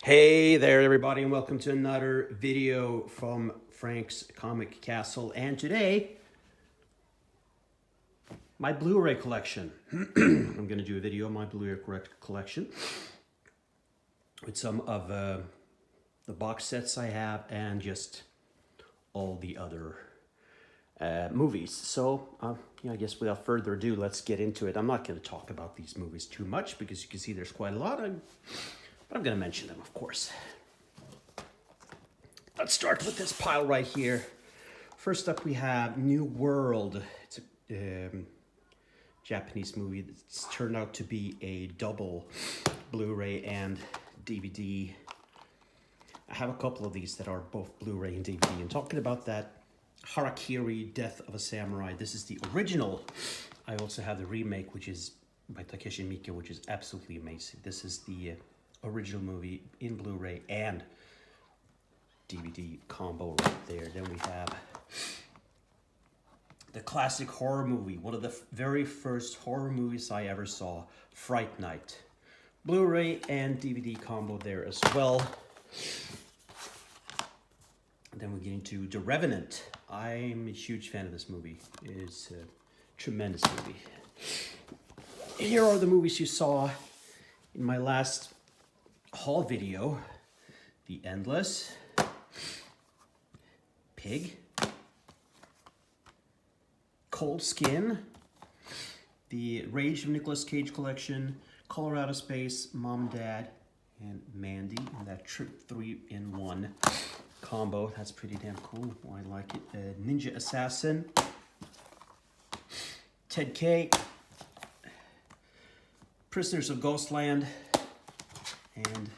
Hey there, everybody, and welcome to another video from Frank's Comic Castle. And today, my Blu-ray collection. I'm going to do a video on my Blu-ray collection with some of the box sets I have and just all the other movies. So, I guess without further ado, let's get into it. I'm not going to talk about these movies too much because you can see there's quite a lot, but I'm going to mention them, of course. Let's start with this pile right here. First up, we have New World. It's a Japanese movie that's turned out to be a double Blu-ray and DVD. I have a couple of these that are both Blu-ray and DVD. And talking about that, Harakiri, Death of a Samurai. This is the original. I also have the remake, which is by Takeshi Miike, which is absolutely amazing. This is the original movie in Blu-ray and DVD combo right there. Then we have the classic horror movie, one of the very first horror movies I ever saw, Fright Night. Blu-ray and DVD combo there as well. And then we get into The Revenant. I'm a huge fan of this movie. It's a tremendous movie. Here are the movies you saw in my last haul video. The Endless, Pig, Cold Skin, the Rage of Nicolas Cage collection, Colorado Space, Mom, Dad, and Mandy, and that trip 3-in-1 combo. That's pretty damn cool. I like it. Ninja Assassin, Ted K, Prisoners of Ghostland, and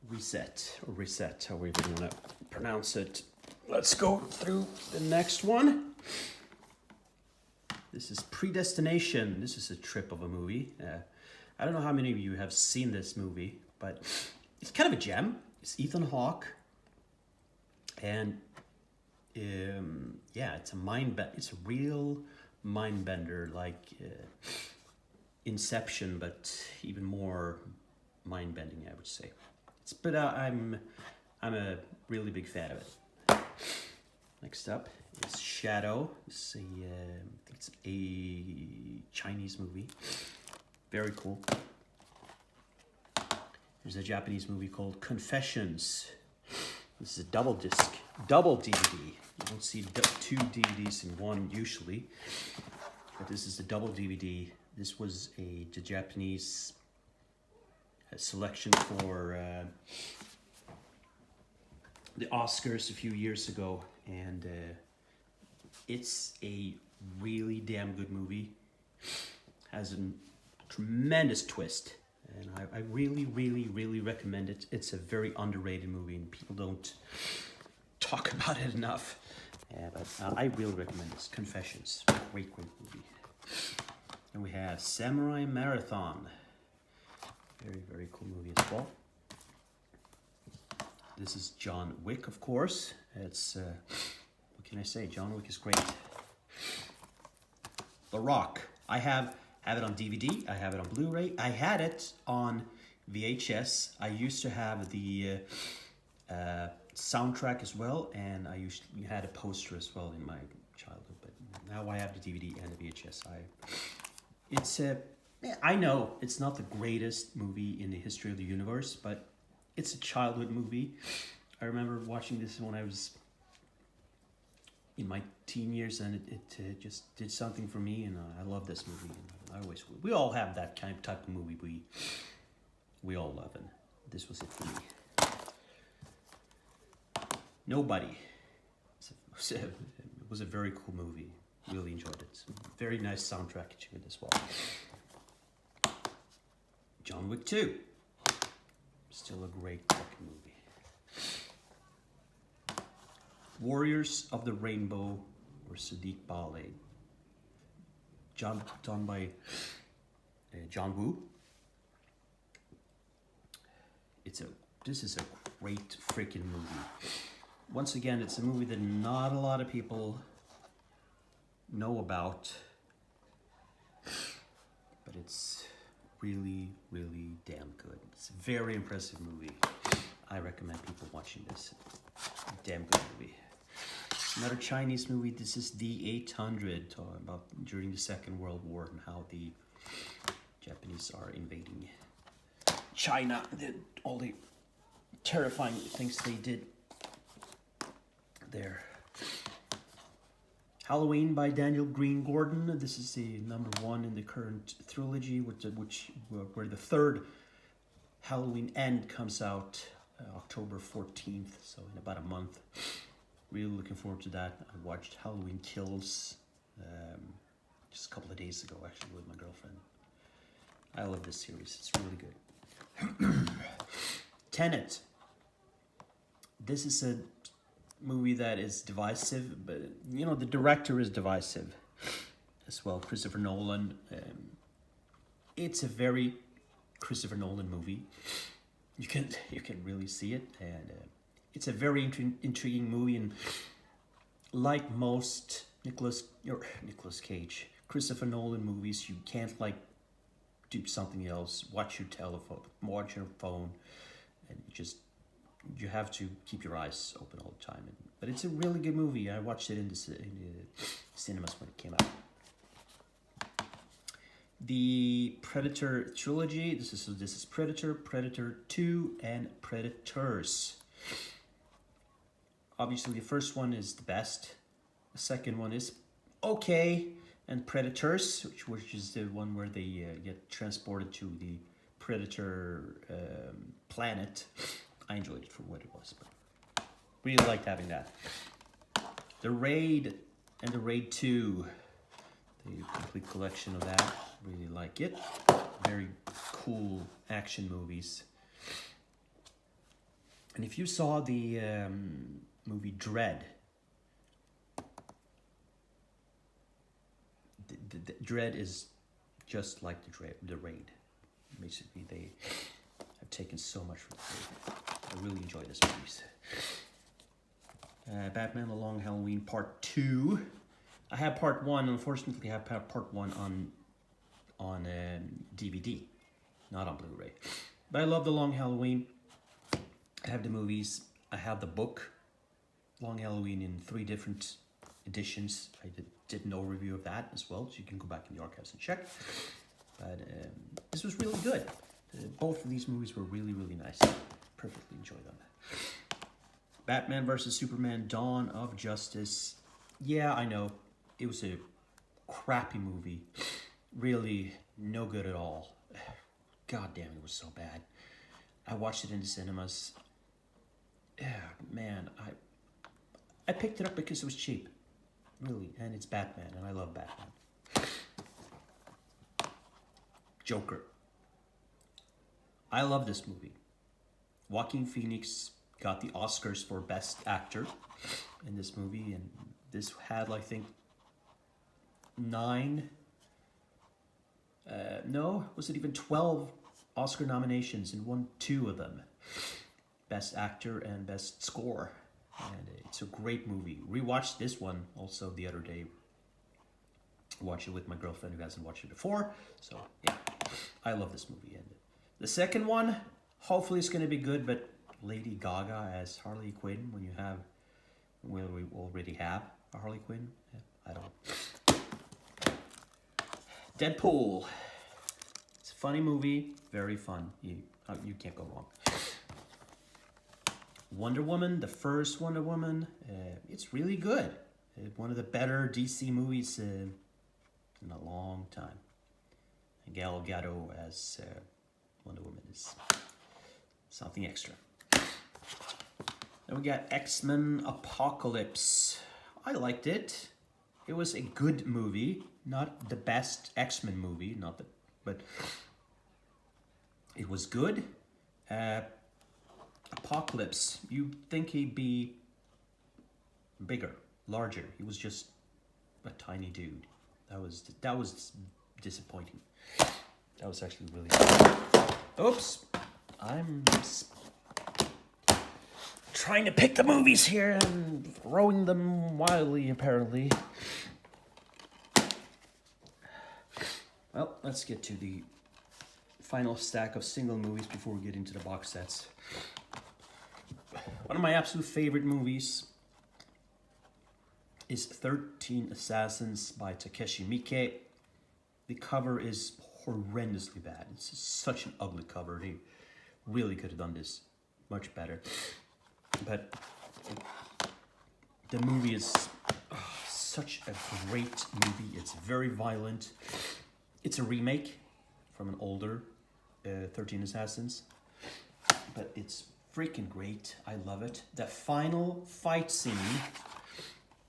Reset, however you want to pronounce it. Let's go through the next one. This is Predestination. This is a trip of a movie. I don't know how many of you have seen this movie, but it's kind of a gem. It's Ethan Hawke, and it's a real mind bender, like Inception, but even more mind bending, I would say. But I'm a really big fan of it. Next up is Shadow. It's a Chinese movie. Very cool. There's a Japanese movie called Confessions. This is a double DVD. You don't see two DVDs in one usually, but this is a double DVD. This was the Japanese selection for the Oscars a few years ago, and it's a really damn good movie. Has a tremendous twist, and I really, really, really recommend it. It's a very underrated movie, and people don't talk about it enough. But I really recommend this. Confessions, great movie. And we have Samurai Marathon. Very, very cool movie as well. This is John Wick, of course. It's, what can I say? John Wick is great. The Rock. I have it on DVD. I have it on Blu-ray. I had it on VHS. I used to have the soundtrack as well, and I had a poster as well in my childhood. But now I have the DVD and the VHS. I know it's not the greatest movie in the history of the universe, but it's a childhood movie. I remember watching this when I was in my teen years, and it just did something for me, and I love this movie. And we all have that type of movie we all love, and this was it for me. Nobody. It was a very cool movie. Really enjoyed it. Very nice soundtrack to it as well. John Wick 2. Still a great fucking movie. Warriors of the Rainbow, or Sadiq Ballet. Done by John Woo. This is a great freaking movie. Once again, it's a movie that not a lot of people know about, but it's really, really damn good. It's a very impressive movie. I recommend people watching this. Damn good movie. Another Chinese movie. This is The 800, talking about during the Second World War and how the Japanese are invading China. All the terrifying things they did there. Halloween by Daniel Green Gordon. This is the #1 in the current trilogy, where the third Halloween End comes out October 14th, so in about a month. Really looking forward to that. I watched Halloween Kills just a couple of days ago, actually, with my girlfriend. I love this series. It's really good. Tenet. This is a movie that is divisive, but you know, the director is divisive as well, Christopher Nolan. It's a very Christopher Nolan movie. You can really see it, and it's a very intriguing movie. And like most Nicolas Cage, Christopher Nolan movies, you can't like do something else. Watch your telephone, watch your phone, and you have to keep your eyes open all the time. But it's a really good movie. I watched it in the cinemas when it came out. The Predator trilogy. This is Predator, Predator 2, and Predators. Obviously, the first one is the best. The second one is okay, and Predators, which is the one where they get transported to the Predator planet. I enjoyed it for what it was, but really liked having that. The Raid and the Raid 2, the complete collection of that. Really like it. Very cool action movies. And if you saw the movie Dread, the Dread is just like the Raid. Basically, they have taken so much from the Raid. I really enjoy this movies. Batman: The Long Halloween Part 2. I have Part 1. Unfortunately, I have Part 1 on DVD, not on Blu-ray. But I love The Long Halloween. I have the movies. I have the book, Long Halloween, in 3 different editions. I did an overview of that as well, so you can go back in the archives and check. But this was really good. Both of these movies were really, really nice. Perfectly enjoy them. Batman vs. Superman: Dawn of Justice. Yeah, I know. It was a crappy movie. Really no good at all. God damn, it was so bad. I watched it in the cinemas. Yeah, man, I picked it up because it was cheap. Really, and it's Batman, and I love Batman. Joker. I love this movie. Joaquin Phoenix got the Oscars for Best Actor in this movie, and this had, I think, 12 Oscar nominations, and won 2 of them. Best Actor and Best Score. And it's a great movie. Rewatched this one also the other day. Watched it with my girlfriend who hasn't watched it before. So, yeah, I love this movie. And the second one, hopefully it's going to be good, but Lady Gaga as Harley Quinn, when we already have a Harley Quinn, I don't. Deadpool. It's a funny movie, very fun. You can't go wrong. Wonder Woman, the first Wonder Woman, it's really good. One of the better DC movies in a long time. And Gal Gadot as Wonder Woman is something extra. Then we got X-Men Apocalypse. I liked it. It was a good movie, not the best X-Men movie, but it was good. Apocalypse, you'd think he'd be bigger, larger. He was just a tiny dude. That was disappointing. That was actually really good. Oops, I'm trying to pick the movies here and throwing them wildly, apparently. Well, let's get to the final stack of single movies before we get into the box sets. One of my absolute favorite movies is 13 Assassins by Takeshi Miike. The cover is horrendously bad. It's such an ugly cover. They really could have done this much better. But the movie is such a great movie. It's very violent. It's a remake from an older 13 Assassins. But it's freaking great. I love it. The final fight scene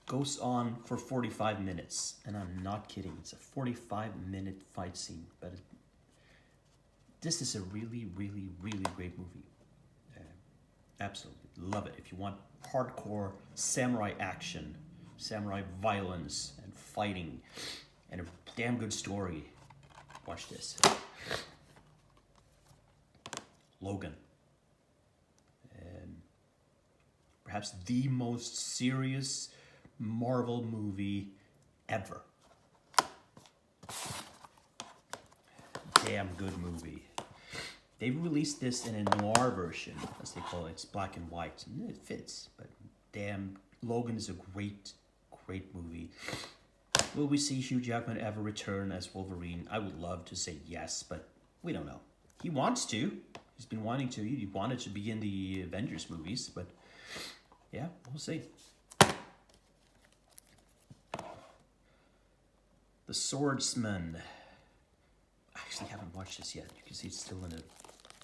goes on for 45 minutes. And I'm not kidding. It's a 45-minute fight scene. But this is a really, really, really great movie. Absolutely love it. If you want hardcore samurai action, samurai violence and fighting, and a damn good story, watch this. Logan. Perhaps the most serious Marvel movie ever. Damn good movie. They released this in a noir version, as they call it. It's black and white. And it fits, but damn, Logan is a great, great movie. Will we see Hugh Jackman ever return as Wolverine? I would love to say yes, but we don't know. He wants to. He's been wanting to. He wanted to be in the Avengers movies, but yeah, we'll see. The Swordsman. I actually haven't watched this yet. You can see it's still in a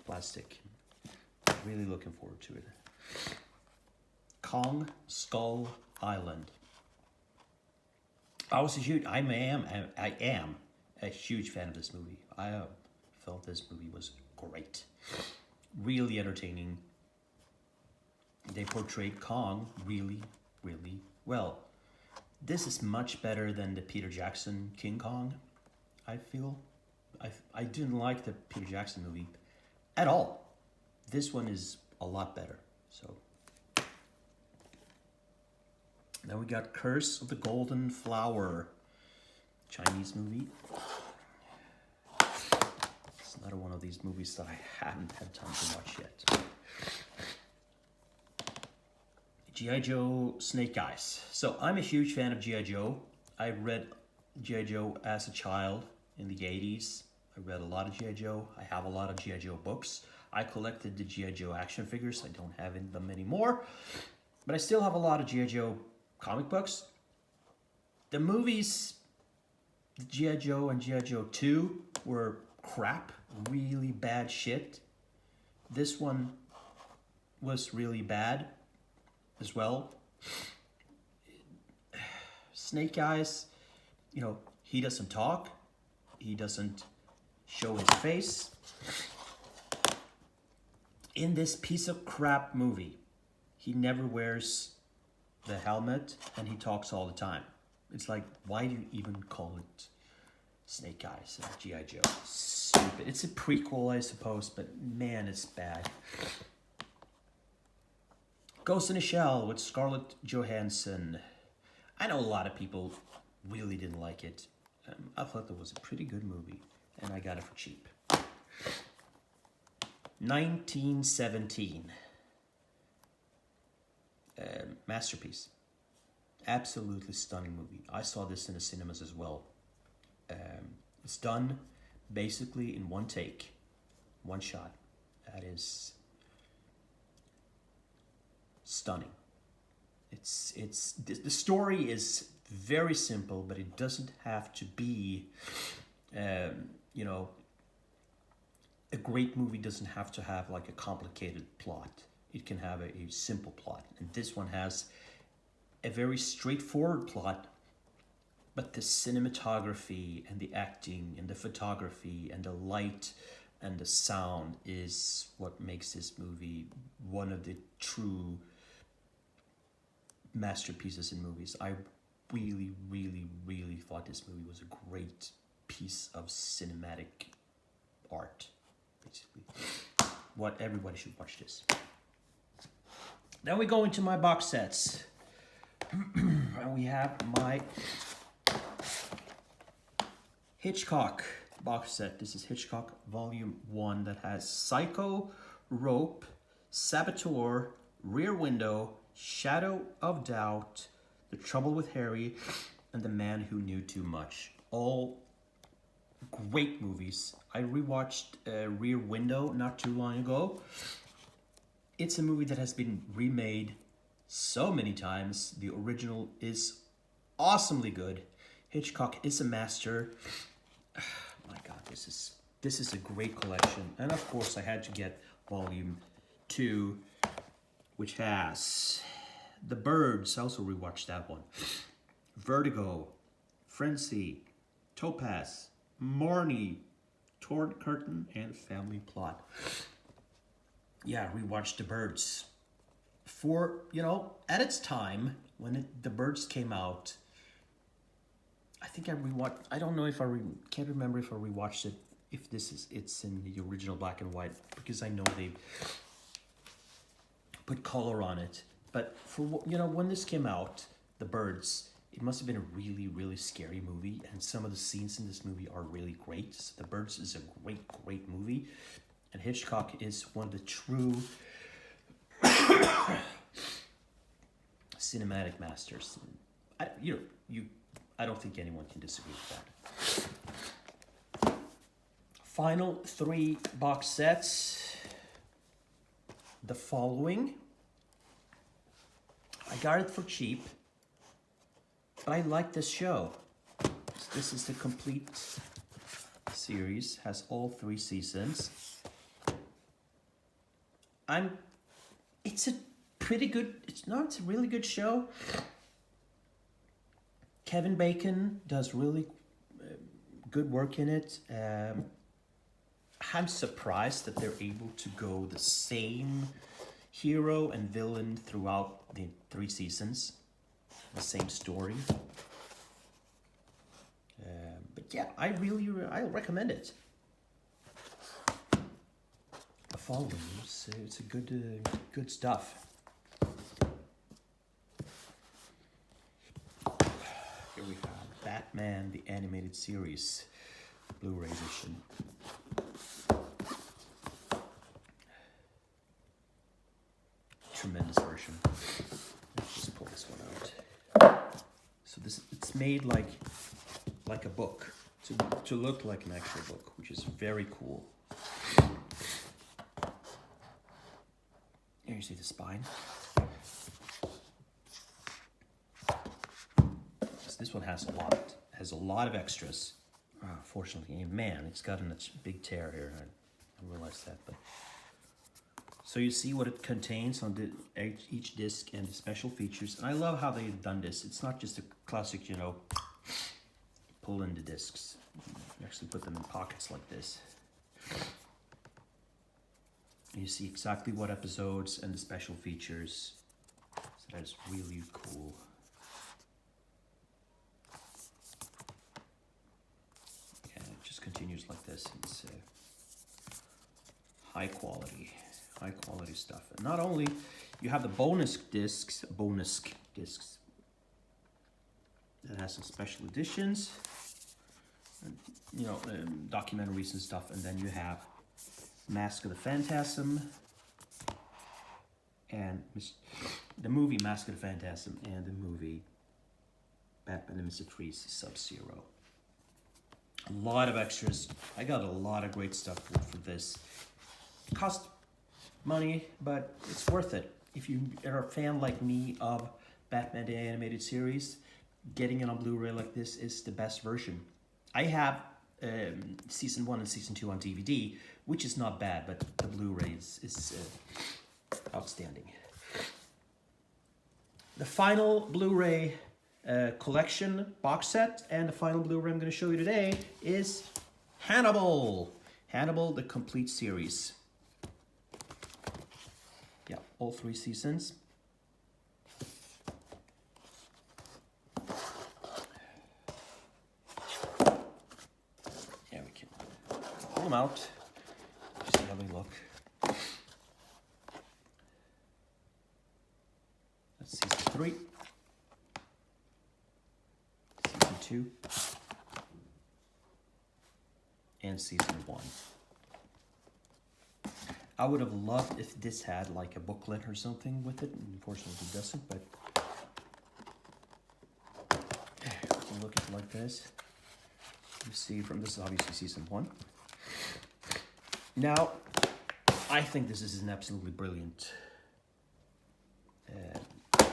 plastic. Really looking forward to it. Kong Skull Island. I am a huge fan of this movie. I felt this movie was great. Really entertaining. They portrayed Kong really, really well. This is much better than the Peter Jackson King Kong, I feel. I didn't like the Peter Jackson movie at all. This one is a lot better. So then we got Curse of the Golden Flower, Chinese movie. It's another one of these movies that I haven't had time to watch yet. G.I. Joe Snake Eyes. So I'm a huge fan of G.I. Joe. I read G.I. Joe as a child in the 80s. I read a lot of G.I. Joe. I have a lot of G.I. Joe books. I collected the G.I. Joe action figures. I don't have them anymore. But I still have a lot of G.I. Joe comic books. The movies, G.I. Joe and G.I. Joe 2 were crap. Really bad shit. This one was really bad as well. Snake Eyes, he doesn't talk. He doesn't show his face. In this piece of crap movie, he never wears the helmet and he talks all the time. It's like, why do you even call it Snake Eyes and G.I. Joe? Stupid. It's a prequel, I suppose, but man, it's bad. Ghost in a Shell with Scarlett Johansson. I know a lot of people really didn't like it. I thought it was a pretty good movie, and I got it for cheap. 1917. Masterpiece. Absolutely stunning movie. I saw this in the cinemas as well. It's done basically in one take, one shot. That is stunning. The story is very simple, but it doesn't have to be, a great movie doesn't have to have like a complicated plot. It can have a simple plot. And this one has a very straightforward plot, but the cinematography and the acting and the photography and the light and the sound is what makes this movie one of the true masterpieces in movies. I really, really, really thought this movie was a great piece of cinematic art, basically. What everybody should watch this. Then we go into my box sets. And we have my Hitchcock box set. This is Hitchcock Volume 1 that has Psycho, Rope, Saboteur, Rear Window, Shadow of Doubt, The Trouble with Harry, and The Man Who Knew Too Much. All great movies. I rewatched Rear Window not too long ago. It's a movie that has been remade so many times. The original is awesomely good. Hitchcock is a master. My God, this is a great collection. And of course, I had to get Volume 2, which has The Birds. I also rewatched that one. Vertigo, Frenzy, Topaz, Marnie, Torn Curtain, and Family Plot. Yeah, rewatched The Birds. For, at its time, when The Birds came out, I think I rewatched, I don't know if can't remember if I rewatched it, if it's in the original black and white, because I know they put color on it. But for, when this came out, The Birds, it must have been a really, really scary movie, and some of the scenes in this movie are really great. So The Birds is a great, great movie, and Hitchcock is one of the true cinematic masters. I don't think anyone can disagree with that. Final 3 box sets. The following. I got it for cheap, but I like this show. This is the complete series, has all 3 seasons. It's a pretty good, it's a really good show. Kevin Bacon does really good work in it. I'm surprised that they're able to go the same hero and villain throughout the 3 seasons. The same story. But yeah, I recommend it. The following, it's a good stuff. Here we have Batman, the animated series, Blu-ray edition. Tremendous version. Let's just pull this one out. So it's made like a book, to look like an actual book, which is very cool. Here you see the spine. So this one has a lot of extras. Fortunately, man, it's gotten a big tear here. I realized that, but so you see what it contains on each disc and the special features. And I love how they've done this. It's not just a classic, pull in the discs. You actually put them in pockets like this. You see exactly what episodes and the special features. So that's really cool. And it just continues like this. It's high quality stuff. And not only you have the bonus discs that has some special editions, and, documentaries and stuff, and then you have Mask of the Phantasm and the movie Mask of the Phantasm and the movie Batman and Mr. Freeze Sub-Zero. A lot of extras. I got a lot of great stuff for this. It cost money, but it's worth it. If you are a fan like me of Batman the Animated Series, getting it on Blu-ray like this is the best version. I have season 1 and season 2 on DVD, which is not bad, but the Blu-ray is outstanding. The final Blu-ray collection box set and the final Blu-ray I'm going to show you today is Hannibal. Hannibal, the complete series. Yeah, all 3 seasons. Pull them out, see how they look. That's season 3, season 2, and season 1. I would have loved if this had like a booklet or something with it. Unfortunately, it doesn't, but look at it like this. You see from this is obviously season 1. Now, I think this is an absolutely brilliant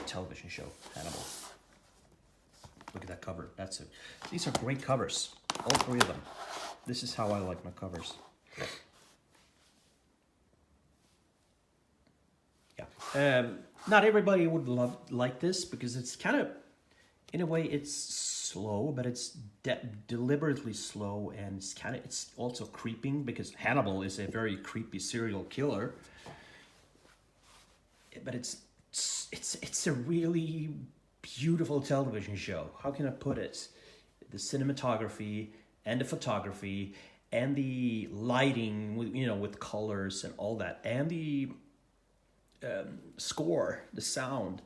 television show, Hannibal. Look at that cover. That's it. These are great covers, all 3 of them. This is how I like my covers. Yeah. Not everybody would like this because it's kind of, in a way, it's slow, but it's deliberately slow, and it's also creeping because Hannibal is a very creepy serial killer. But it's a really beautiful television show. How can I put it? The cinematography and the photography and the lighting, with colors and all that, and the score, the sound.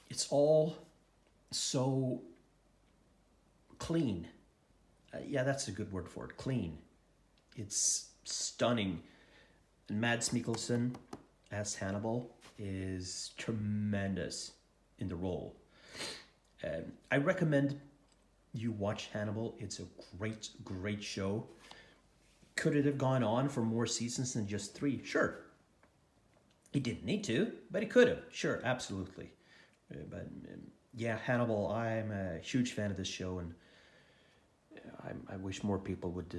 It's all so clean. Yeah, that's a good word for it. Clean. It's stunning. And Mads Mikkelsen as Hannibal is tremendous in the role. I recommend you watch Hannibal. It's a great show. Could it have gone on for more seasons than just 3? Sure. It didn't need to, but it could have. Sure, absolutely. But yeah, Hannibal, I'm a huge fan of this show, and I wish more people would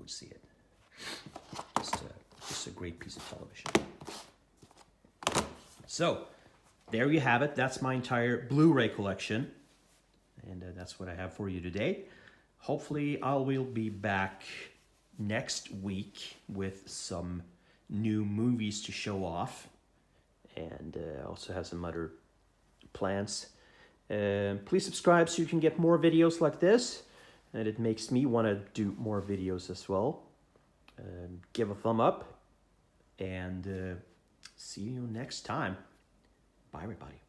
see it. Just a great piece of television. So, there you have it. That's my entire Blu-ray collection. And that's what I have for you today. Hopefully, I will be back next week with some new movies to show off. And also have some other plans. Please subscribe so you can get more videos like this. And it makes me want to do more videos as well. Give a thumb up. And see you next time. Bye, everybody.